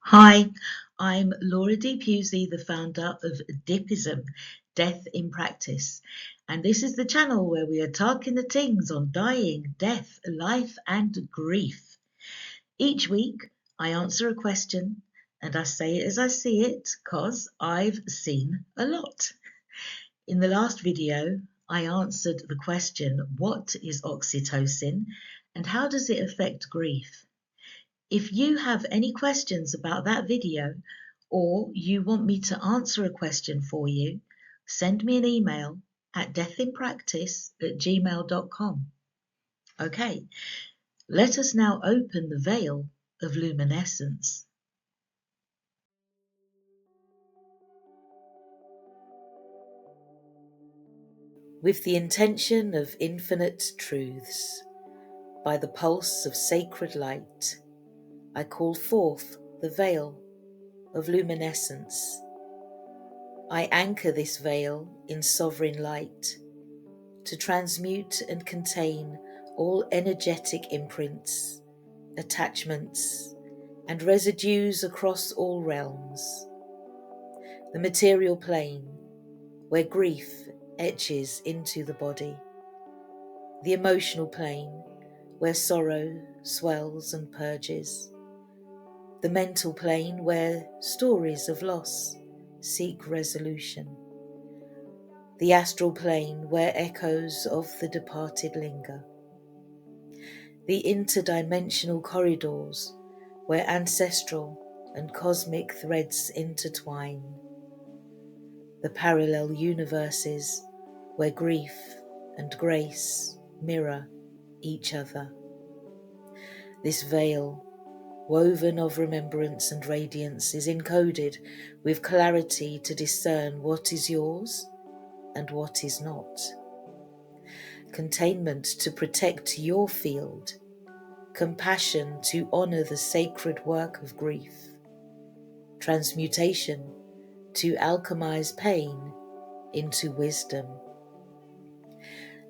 Hi, I'm Laura D. Pusey, the founder of Dipism, Death in Practice. And this is the channel where we are talking the things on dying, death, life, and grief. Each week, I answer a question and I say it as I see it, because I've seen a lot. In the last video, I answered the question, what is oxytocin and how does it affect grief? If you have any questions about that video or you want me to answer a question for you, send me an email at deathinpractice@gmail.com. Okay, let us now open the veil of luminescence. With the intention of infinite truths, by the pulse of sacred light, I call forth the veil of luminescence. I anchor this veil in sovereign light to transmute and contain all energetic imprints, attachments, and residues across all realms. The material plane, where grief etches into the body. The emotional plane, where sorrow swells and purges. The mental plane, where stories of loss seek resolution. The astral plane, where echoes of the departed linger. The interdimensional corridors, where ancestral and cosmic threads intertwine. The parallel universes, where grief and grace mirror each other. This veil, woven of remembrance and radiance, is encoded with clarity to discern what is yours and what is not. Containment to protect your field. Compassion to honour the sacred work of grief. Transmutation to alchemize pain into wisdom.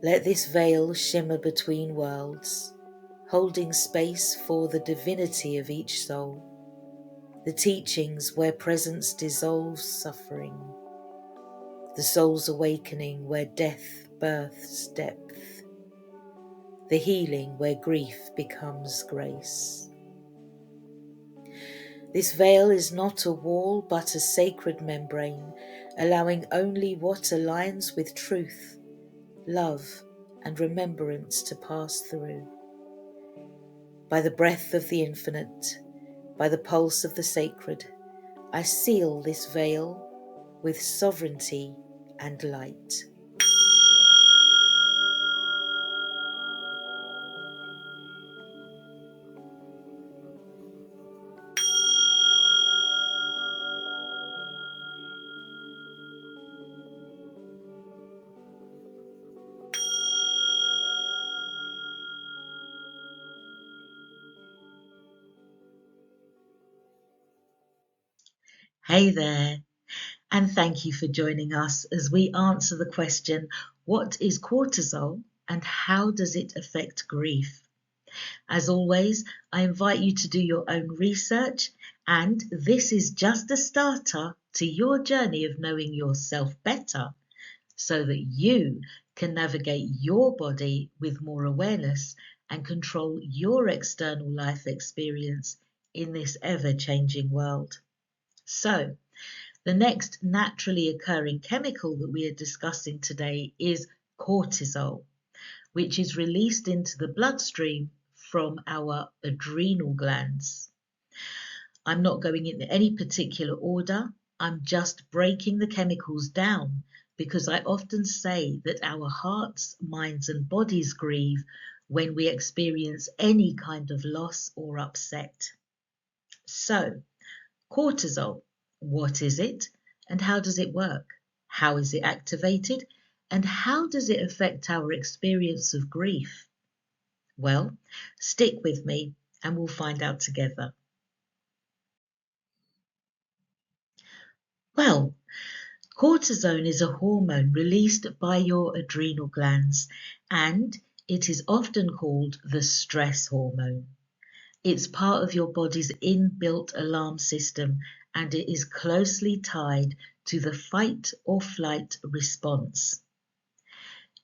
Let this veil shimmer between worlds, holding space for the divinity of each soul, the teachings where presence dissolves suffering, the soul's awakening where death births depth, the healing where grief becomes grace. This veil is not a wall but a sacred membrane, allowing only what aligns with truth, love, and remembrance to pass through. By the breath of the infinite, by the pulse of the sacred, I seal this veil with sovereignty and light. Hey there, and thank you for joining us as we answer the question, what is cortisol and how does it affect grief? As always, I invite you to do your own research, and this is just a starter to your journey of knowing yourself better so that you can navigate your body with more awareness and control your external life experience in this ever-changing world. So, the next naturally occurring chemical that we are discussing today is cortisol, which is released into the bloodstream from our adrenal glands. I'm not going in any particular order. I'm just breaking the chemicals down because I often say that our hearts, minds, and bodies grieve when we experience any kind of loss or upset. So, cortisol, what is it and how does it work? How is it activated and how does it affect our experience of grief? Well, stick with me and we'll find out together. Well, cortisol is a hormone released by your adrenal glands and it is often called the stress hormone. It's part of your body's inbuilt alarm system, and it is closely tied to the fight or flight response.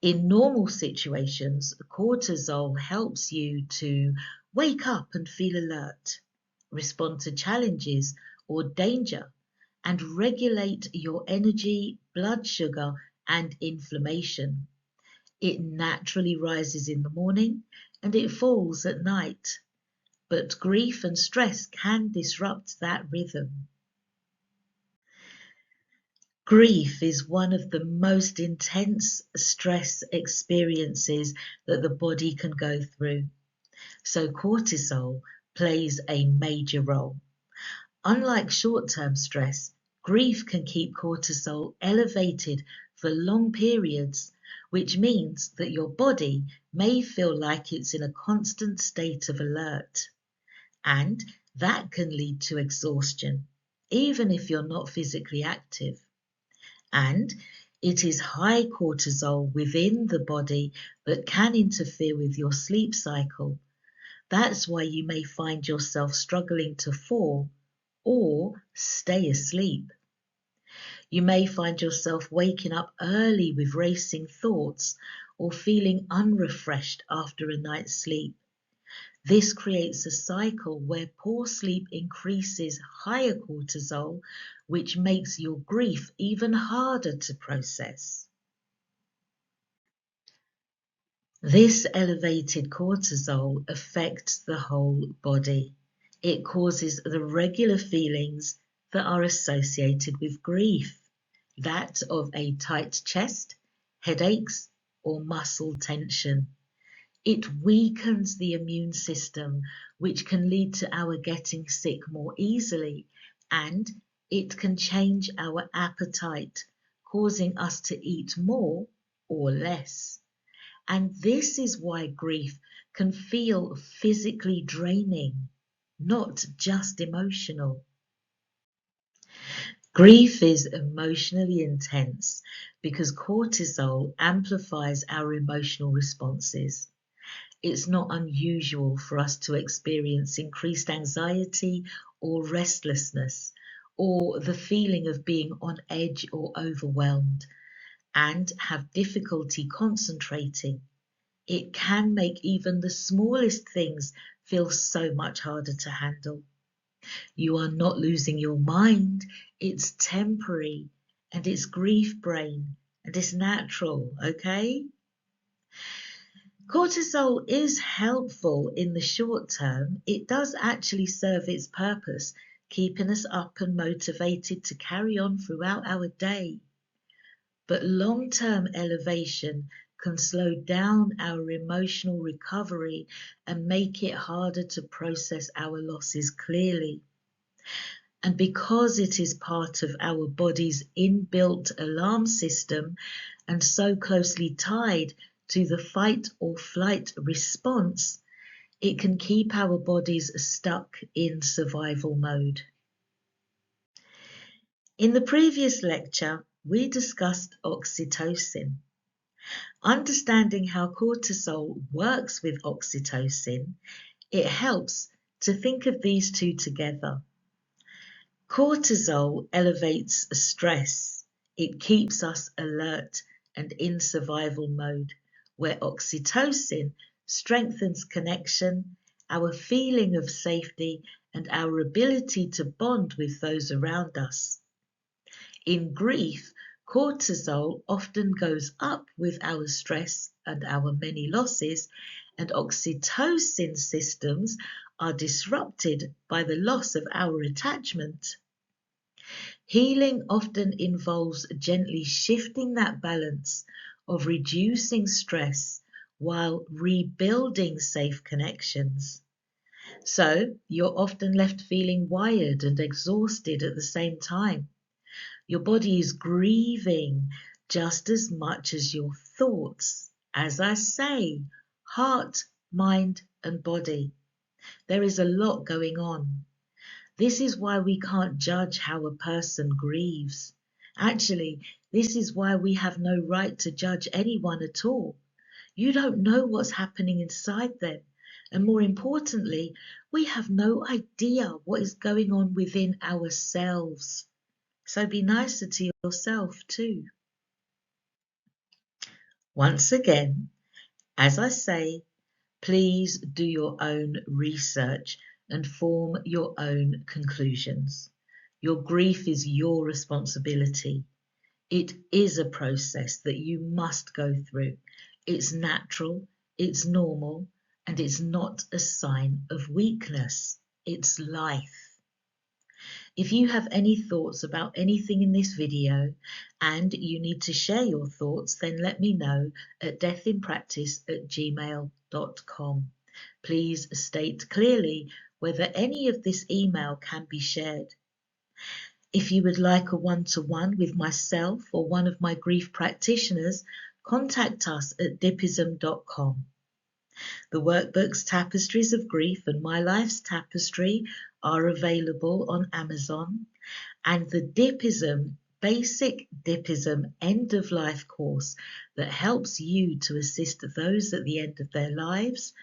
In normal situations, cortisol helps you to wake up and feel alert, respond to challenges or danger, and regulate your energy, blood sugar, and inflammation. It naturally rises in the morning and it falls at night, but grief and stress can disrupt that rhythm. Grief is one of the most intense stress experiences that the body can go through, so cortisol plays a major role. Unlike short-term stress, grief can keep cortisol elevated for long periods, which means that your body may feel like it's in a constant state of alert. And that can lead to exhaustion, even if you're not physically active. And it is high cortisol within the body that can interfere with your sleep cycle. That's why you may find yourself struggling to fall or stay asleep. You may find yourself waking up early with racing thoughts or feeling unrefreshed after a night's sleep. This creates a cycle where poor sleep increases higher cortisol, which makes your grief even harder to process. This elevated cortisol affects the whole body. It causes the regular feelings that are associated with grief, that of a tight chest, headaches, or muscle tension. It weakens the immune system, which can lead to our getting sick more easily, and it can change our appetite, causing us to eat more or less. And this is why grief can feel physically draining, not just emotional. Grief is emotionally intense because cortisol amplifies our emotional responses. It's not unusual for us to experience increased anxiety or restlessness, or the feeling of being on edge or overwhelmed, and have difficulty concentrating. It can make even the smallest things feel so much harder to handle. You are not losing your mind, it's temporary, and it's grief brain, and it's natural, okay? Cortisol is helpful in the short term. It does actually serve its purpose, keeping us up and motivated to carry on throughout our day. But long-term elevation can slow down our emotional recovery and make it harder to process our losses clearly. And because it is part of our body's inbuilt alarm system and so closely tied to the fight or flight response, it can keep our bodies stuck in survival mode. In the previous lecture, we discussed oxytocin. Understanding how cortisol works with oxytocin, it helps to think of these two together. Cortisol elevates stress. It keeps us alert and in survival mode, where oxytocin strengthens connection, our feeling of safety, and our ability to bond with those around us. In grief, cortisol often goes up with our stress and our many losses, and oxytocin systems are disrupted by the loss of our attachment. Healing often involves gently shifting that balance of reducing stress while rebuilding safe connections. So you're often left feeling wired and exhausted at the same time. Your body is grieving just as much as your thoughts. As I say, heart, mind, and body. There is a lot going on. This is why we can't judge how a person grieves. Actually, this is why we have no right to judge anyone at all. You don't know what's happening inside them, And more importantly, we have no idea what is going on within ourselves. So be nicer to yourself too. Once again, as I say, please do your own research and form your own conclusions. Your grief is your responsibility. It is a process that you must go through. It's natural, it's normal, and it's not a sign of weakness. It's life. If you have any thoughts about anything in this video and you need to share your thoughts, then let me know at deathinpractice@gmail.com. Please state clearly whether any of this email can be shared. If you would like a one-to-one with myself or one of my grief practitioners, contact us at dippism.com. The workbooks Tapestries of Grief and My Life's Tapestry are available on Amazon, and the Dippism Basic Dippism End of Life course that helps you to assist those at the end of their lives,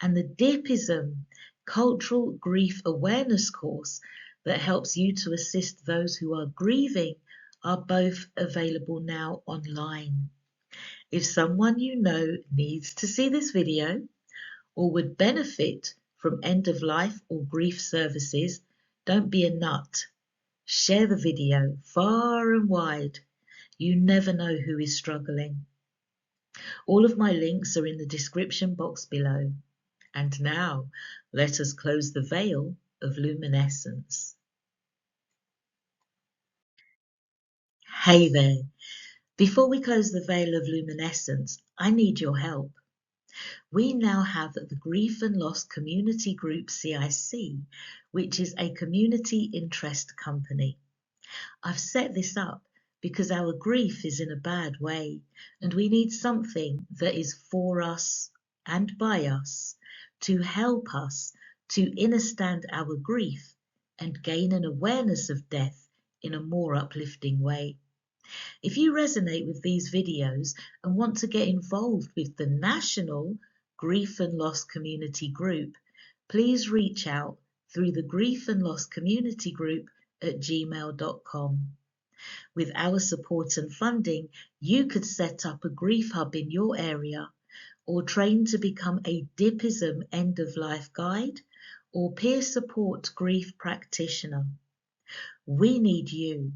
and the Dippism Cultural Grief Awareness course that helps you to assist those who are grieving are both available now online. If someone you know needs to see this video or would benefit from end of life or grief services, don't be a nut. Share the video far and wide. You never know who is struggling. All of my links are in the description box below. And now, let us close the veil of luminescence. Hey there. Before we close the veil of luminescence, I need your help. We now have the Grief and Loss Community Group CIC, which is a community interest company. I've set this up because our grief is in a bad way and we need something that is for us and by us to help us to understand our grief and gain an awareness of death in a more uplifting way. If you resonate with these videos and want to get involved with the national Grief and Loss Community Group, please reach out through the Grief and Loss Community Group at gmail.com. With our support and funding, you could set up a grief hub in your area or train to become a Dippism end-of-life guide or peer support grief practitioner. We need you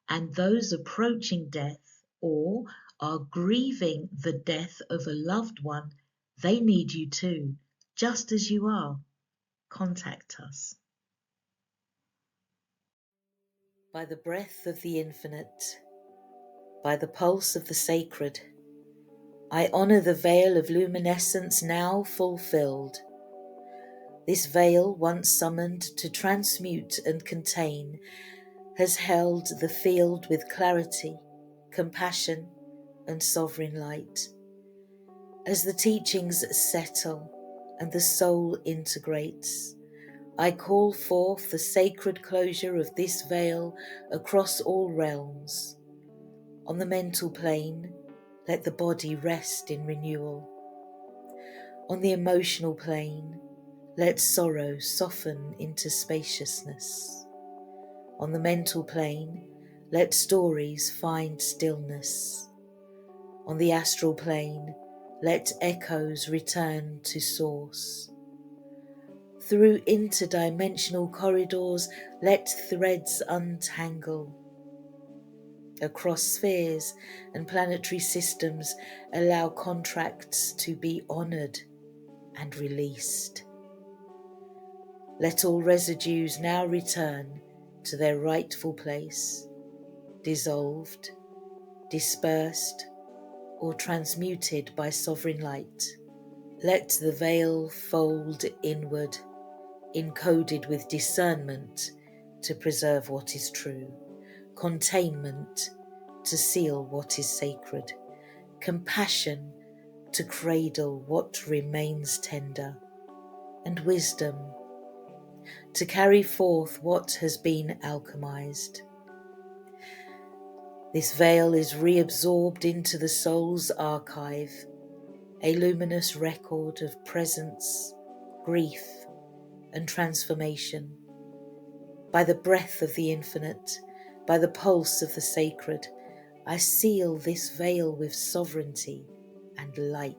and those approaching death or are grieving the death of a loved one. They need you too, just as you are. Contact us. By the breath of the infinite, by the pulse of the sacred, I honour the veil of luminescence now fulfilled. This veil, once summoned to transmute and contain, has held the field with clarity, compassion, and sovereign light. As the teachings settle and the soul integrates, I call forth the sacred closure of this veil across all realms. On the mental plane, let the body rest in renewal. On the emotional plane, let sorrow soften into spaciousness. On the mental plane, let stories find stillness. On the astral plane, let echoes return to source. Through interdimensional corridors, let threads untangle. Across spheres and planetary systems, allow contracts to be honoured and released. Let all residues now return to their rightful place, dissolved, dispersed, or transmuted by sovereign light. Let the veil fold inward, encoded with discernment to preserve what is true, containment to seal what is sacred, compassion to cradle what remains tender, and wisdom to carry forth what has been alchemized. This veil is reabsorbed into the soul's archive, a luminous record of presence, grief, and transformation. By the breath of the infinite, by the pulse of the sacred, I seal this veil with sovereignty and light.